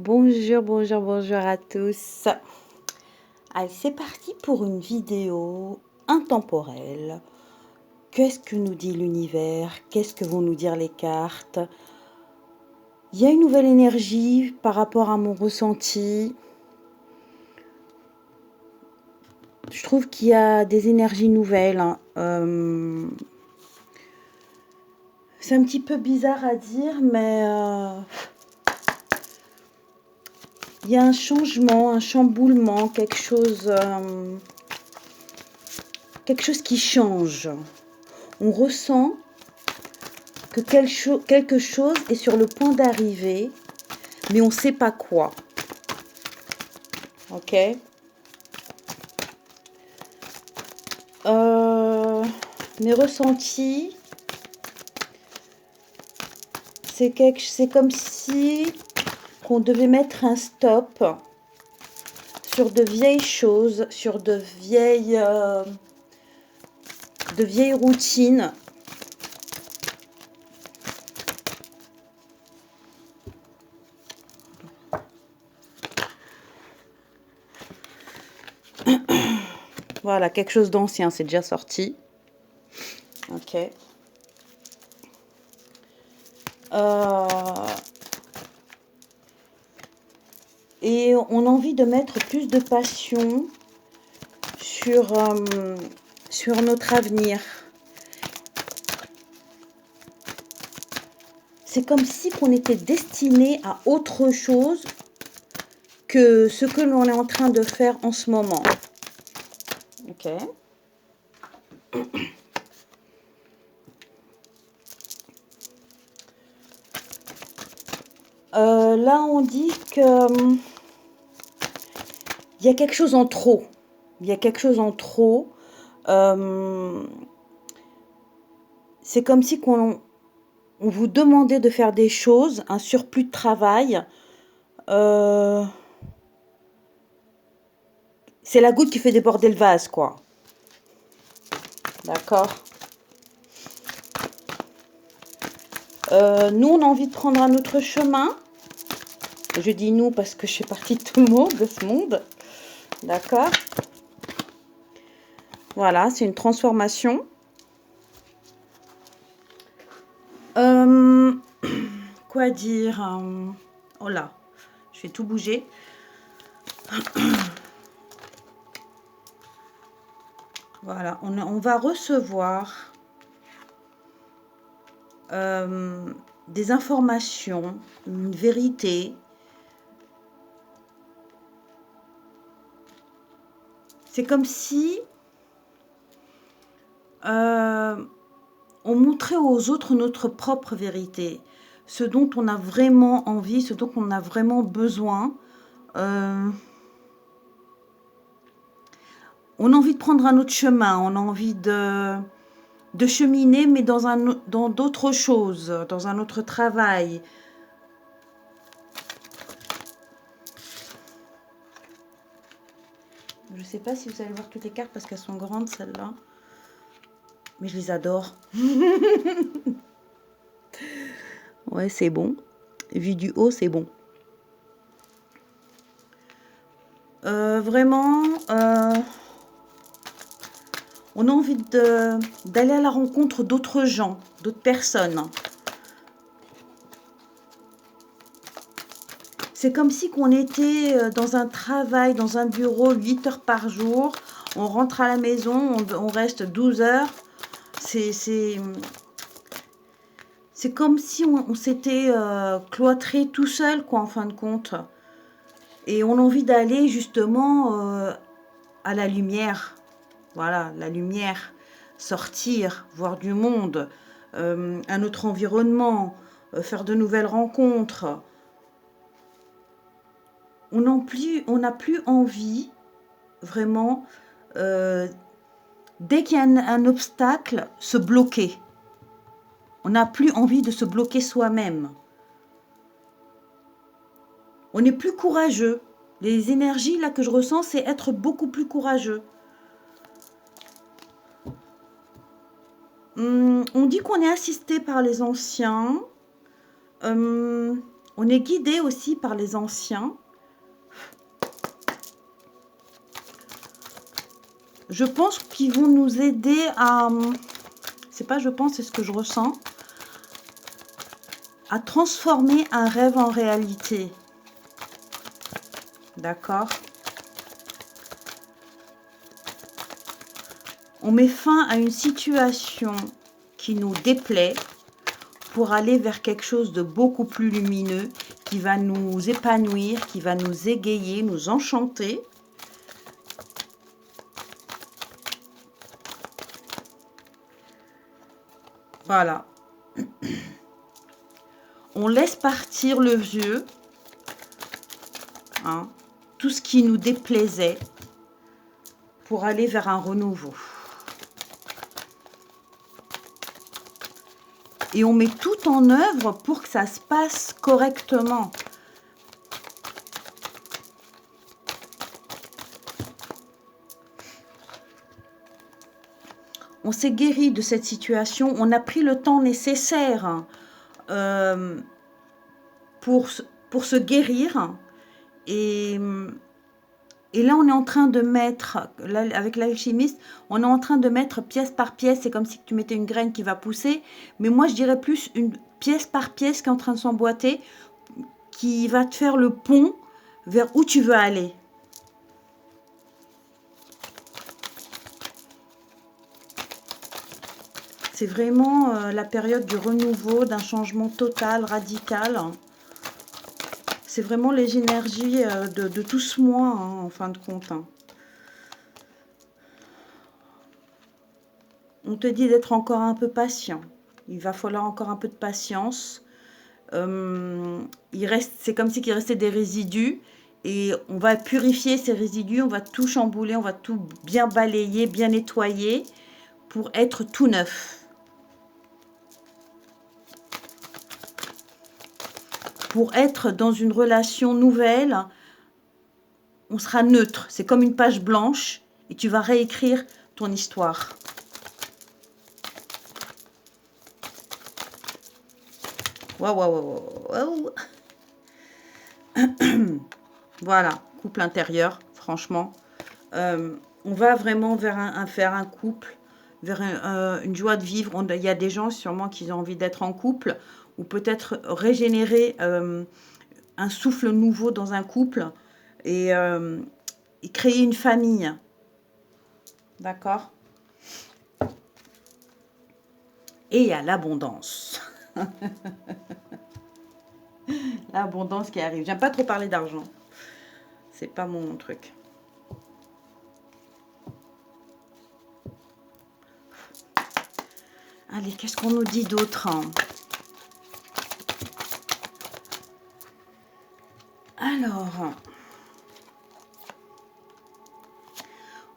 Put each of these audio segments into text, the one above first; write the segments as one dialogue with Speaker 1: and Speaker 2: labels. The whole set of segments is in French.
Speaker 1: Bonjour, bonjour, bonjour à tous. Allez, c'est parti pour une vidéo intemporelle. Qu'est-ce que nous dit l'univers? Qu'est-ce que vont nous dire les cartes? Il y a une nouvelle énergie par rapport à mon ressenti. Je trouve qu'il y a des énergies nouvelles. C'est un petit peu bizarre à dire, mais il y a un changement, un chamboulement, quelque chose qui change. On ressent que quelque chose est sur le point d'arriver, mais on ne sait pas quoi. Ok. Mes ressentis, c'est comme si qu'on devait mettre un stop sur de vieilles choses, sur de vieilles routines. Voilà, quelque chose d'ancien, c'est déjà sorti. Ok. Et on a envie de mettre plus de passion sur notre avenir. C'est comme si on était destiné à autre chose que ce que l'on est en train de faire en ce moment. Ok. Là, on dit que il y a quelque chose en trop. Il y a quelque chose en trop. C'est comme si on vous demandait de faire des choses, un surplus de travail. C'est la goutte qui fait déborder le vase, quoi. D'accord. Nous, on a envie de prendre un autre chemin. Je dis nous parce que je fais partie de tout le monde, de ce monde. D'accord. Voilà, c'est une transformation. Quoi dire? Oh là, je vais tout bouger. Voilà, on va recevoir des informations, une vérité. C'est comme si on montrait aux autres notre propre vérité, ce dont on a vraiment envie, ce dont on a vraiment besoin. On a envie de prendre un autre chemin, on a envie de cheminer, mais dans d'autres choses, dans un autre travail. Je ne sais pas si vous allez voir toutes les cartes parce qu'elles sont grandes, celles-là. Mais je les adore. Ouais, c'est bon. Vu du haut, c'est bon. Vraiment, on a envie d'aller à la rencontre d'autres gens, d'autres personnes. C'est comme si on était dans un travail, dans un bureau, 8 heures par jour. On rentre à la maison, on reste 12 heures. C'est comme si on s'était cloîtré tout seul, quoi, en fin de compte. Et on a envie d'aller justement à la lumière. Voilà, la lumière. Sortir, voir du monde, un autre environnement, faire de nouvelles rencontres. On n'a plus envie, vraiment, dès qu'il y a un obstacle, se bloquer. On n'a plus envie de se bloquer soi-même. On est plus courageux. Les énergies là que je ressens, c'est être beaucoup plus courageux. On dit qu'on est assisté par les anciens. On On est guidé aussi par les anciens. Je pense qu'ils vont nous aider à... C'est pas je pense, c'est ce que je ressens. À transformer un rêve en réalité. D'accord? On met fin à une situation qui nous déplaît pour aller vers quelque chose de beaucoup plus lumineux, qui va nous épanouir, qui va nous égayer, nous enchanter. Voilà. On laisse partir le vieux, hein, tout ce qui nous déplaisait, pour aller vers un renouveau. Et on met tout en œuvre pour que ça se passe correctement. On s'est guéri de cette situation, on a pris le temps nécessaire pour se guérir. Et là, on est en train de mettre, là, avec l'alchimiste, on est en train de mettre pièce par pièce. C'est comme si tu mettais une graine qui va pousser. Mais moi, je dirais plus une pièce par pièce qui est en train de s'emboîter, qui va te faire le pont vers où tu veux aller. C'est vraiment la période du renouveau, d'un changement total, radical. C'est vraiment les énergies de tout ce mois, hein, en fin de compte. Hein. On te dit d'être encore un peu patient. Il va falloir encore un peu de patience. C'est comme si il restait des résidus. Et on va purifier ces résidus, on va tout chambouler, on va tout bien balayer, bien nettoyer pour être tout neuf. Pour être dans une relation nouvelle, on sera neutre. C'est comme une page blanche et tu vas réécrire ton histoire. Waouh, waouh, waouh, waouh. Voilà, couple intérieur, franchement. On va vraiment vers un couple, vers une joie de vivre. Il y a des gens sûrement qui ont envie d'être en couple ou peut-être régénérer un souffle nouveau dans un couple et créer une famille. D'accord? Et il y a l'abondance. L'abondance qui arrive. J'aime pas trop parler d'argent. C'est pas mon truc. Allez, qu'est-ce qu'on nous dit d'autre, hein? Alors,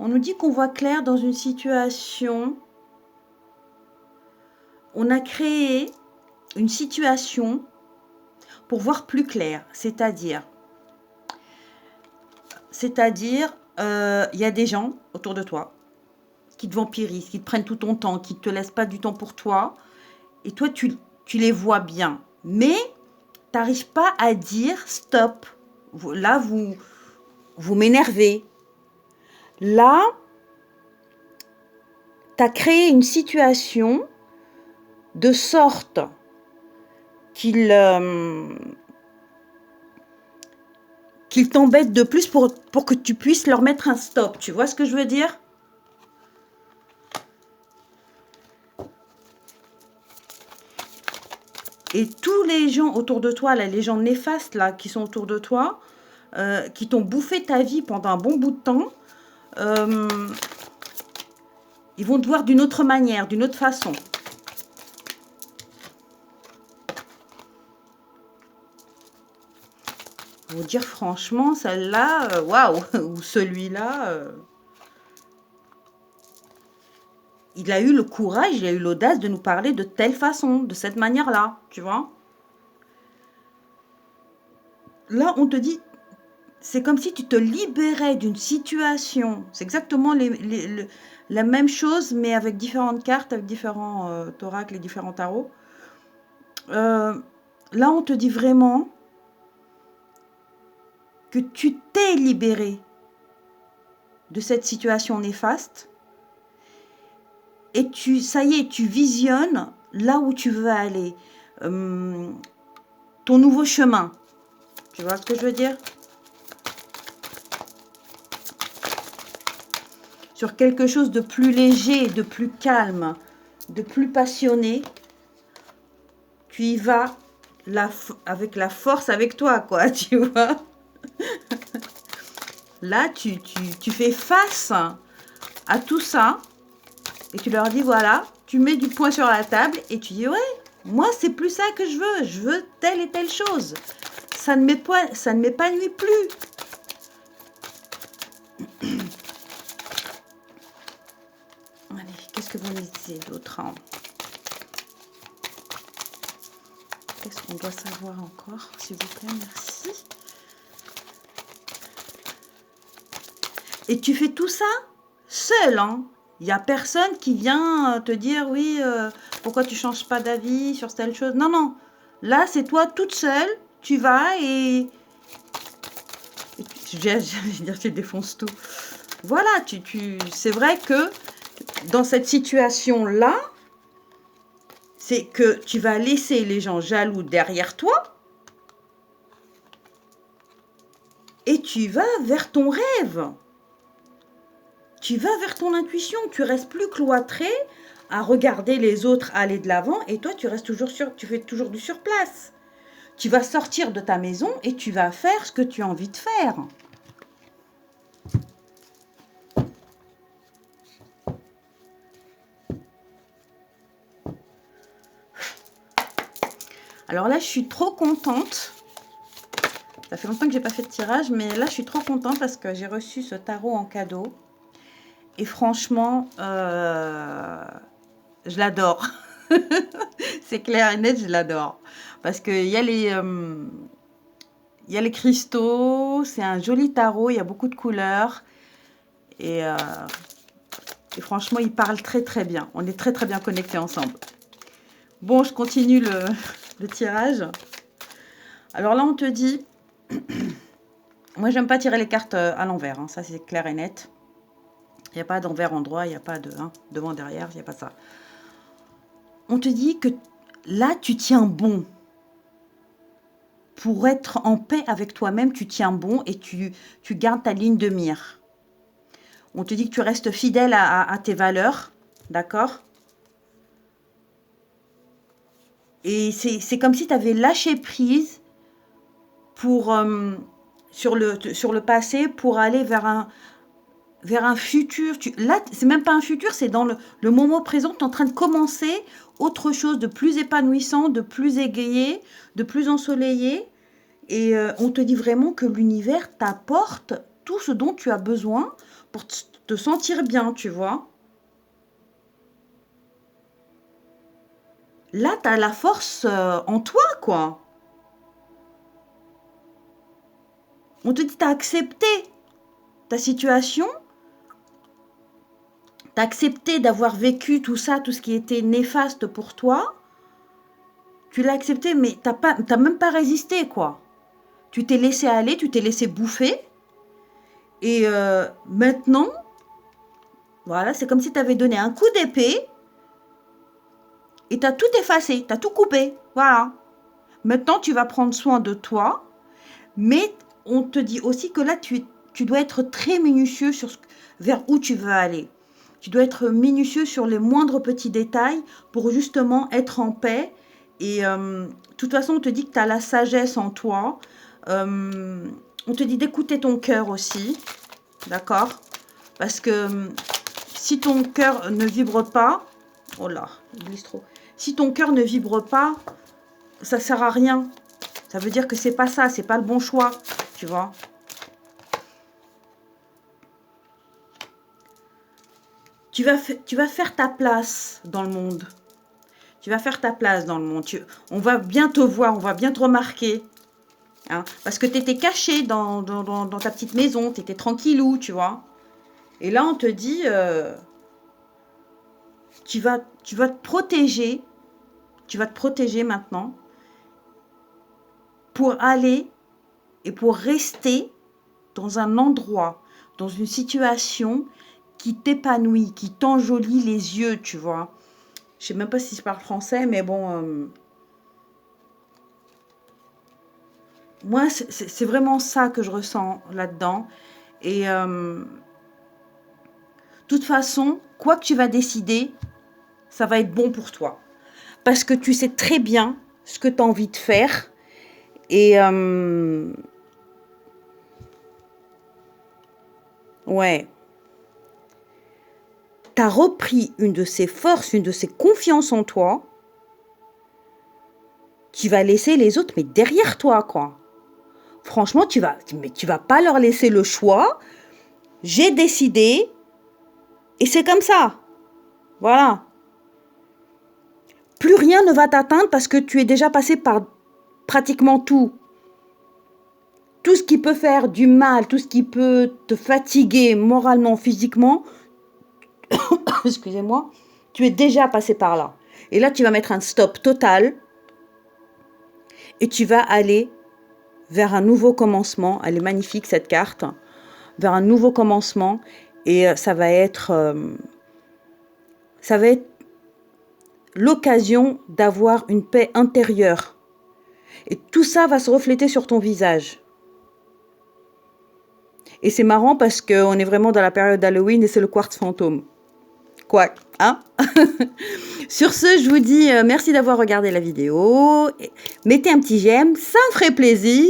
Speaker 1: on nous dit qu'on voit clair dans une situation. On a créé une situation pour voir plus clair, c'est-à-dire, il y a des gens autour de toi qui te vampirisent, qui te prennent tout ton temps, qui ne te laissent pas du temps pour toi, et toi, tu les vois bien, mais tu n'arrives pas à dire stop. Là, vous m'énervez. Là, tu as créé une situation de sorte qu'ils t'embêtent de plus pour que tu puisses leur mettre un stop. Tu vois ce que je veux dire? Et tous les gens autour de toi, là, les gens néfastes là, qui sont autour de toi, qui t'ont bouffé ta vie pendant un bon bout de temps, ils vont te voir d'une autre manière, d'une autre façon. Vous dire franchement, celle-là, waouh, ou celui-là, il a eu le courage, il a eu l'audace de nous parler de telle façon, de cette manière-là, tu vois. Là, on te dit, c'est comme si tu te libérais d'une situation. C'est exactement la même chose, mais avec différentes cartes, avec différents oracles et différents tarots. Là, on te dit vraiment, que tu t'es libéré de cette situation néfaste et ça y est, tu visionnes là où tu veux aller, ton nouveau chemin. Tu vois ce que je veux dire? Sur quelque chose de plus léger, de plus calme, de plus passionné, tu y vas avec la force avec toi, quoi, tu vois. Là, tu fais face à tout ça et tu leur dis, voilà, tu mets du poing sur la table et tu dis, ouais, moi, c'est plus ça que je veux telle et telle chose. Ça ne m'épanouit plus. Allez, qu'est-ce que vous me disiez d'autre, hein? Qu'est-ce qu'on doit savoir encore, s'il vous plaît, merci. Et tu fais tout ça seul, hein. Il n'y a personne qui vient te dire, oui, pourquoi tu ne changes pas d'avis sur telle chose. Non, non. Là, c'est toi toute seule. Tu vas et je vais dire, tu défonces tout. Voilà, c'est vrai que dans cette situation-là, c'est que tu vas laisser les gens jaloux derrière toi et tu vas vers ton rêve. Tu vas vers ton intuition. Tu restes plus cloîtré à regarder les autres aller de l'avant et toi, tu fais toujours du surplace. Tu vas sortir de ta maison et tu vas faire ce que tu as envie de faire. Alors là, je suis trop contente. Ça fait longtemps que j'ai pas fait de tirage, mais là, je suis trop contente parce que j'ai reçu ce tarot en cadeau. Et franchement, je l'adore. C'est clair et net, je l'adore. Parce qu'il y a les cristaux, c'est un joli tarot, il y a beaucoup de couleurs. Et franchement, il parle très très bien. On est très très bien connectés ensemble. Bon, je continue le tirage. Alors là, on te dit... Moi, j'aime pas tirer les cartes à l'envers. Hein. Ça, c'est clair et net. Il n'y a pas d'envers endroit, il n'y a pas de devant, derrière, il n'y a pas ça. On te dit que là, tu tiens bon. Pour être en paix avec toi-même, tu tiens bon et tu gardes ta ligne de mire. On te dit que tu restes fidèle à tes valeurs, d'accord? Et c'est comme si tu avais lâché prise pour, sur le passé pour aller vers un futur. Là, c'est même pas un futur, c'est dans le moment présent. Tu es en train de commencer autre chose de plus épanouissant, de plus égayé, de plus ensoleillé. Et on te dit vraiment que l'univers t'apporte tout ce dont tu as besoin pour te sentir bien, tu vois. Là, tu as la force en toi, quoi. On te dit, tu as accepté ta situation. Tu as accepté d'avoir vécu tout ça, tout ce qui était néfaste pour toi. Tu l'as accepté, mais tu n'as même pas résisté, quoi. Tu t'es laissé aller, tu t'es laissé bouffer. Et maintenant, voilà, c'est comme si tu avais donné un coup d'épée. Et tu as tout effacé, tu as tout coupé. Voilà. Maintenant, tu vas prendre soin de toi. Mais on te dit aussi que là, tu dois être très minutieux vers où tu veux aller. Tu dois être minutieux sur les moindres petits détails pour justement être en paix. Et de toute façon, on te dit que tu as la sagesse en toi. On te dit d'écouter ton cœur aussi. D'accord? Parce que si ton cœur ne vibre pas... Oh là, il glisse trop. Si ton cœur ne vibre pas, ça ne sert à rien. Ça veut dire que c'est pas ça, c'est pas le bon choix, tu vois. Tu vas faire ta place dans le monde. Tu vas faire ta place dans le monde. On va bien te voir, on va bien te remarquer. Hein, parce que tu étais caché dans ta petite maison, tu étais tranquillou, tu vois. Et là, on te dit, tu vas te protéger. Tu vas te protéger maintenant pour aller et pour rester dans un endroit, dans une situation qui t'épanouit, qui t'enjolit les yeux, tu vois. Je sais même pas si je parle français, mais bon, moi, c'est vraiment ça que je ressens là-dedans. Et de toute façon, quoi que tu vas décider, ça va être bon pour toi. Parce que tu sais très bien ce que tu as envie de faire. Et ouais, tu as repris une de ces forces, une de ces confiances en toi. Tu vas laisser les autres, mais derrière toi, quoi. Franchement, tu vas pas leur laisser le choix. J'ai décidé et c'est comme ça. Voilà. Plus rien ne va t'atteindre parce que tu es déjà passé par pratiquement tout. Tout ce qui peut faire du mal, tout ce qui peut te fatiguer moralement, physiquement, excusez-moi, tu es déjà passé par là. Et là, tu vas mettre un stop total et tu vas aller vers un nouveau commencement. Elle est magnifique cette carte. Vers un nouveau commencement et ça va être l'occasion d'avoir une paix intérieure. Et tout ça va se refléter sur ton visage. Et c'est marrant parce qu'on est vraiment dans la période d'Halloween et c'est le quartz fantôme. Quoi, hein? Sur ce, je vous dis merci d'avoir regardé la vidéo. Mettez un petit j'aime, ça me ferait plaisir.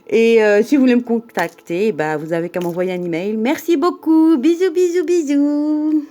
Speaker 1: Et si vous voulez me contacter, bah, vous avez qu'à m'envoyer un email. Merci beaucoup. Bisous, bisous, bisous.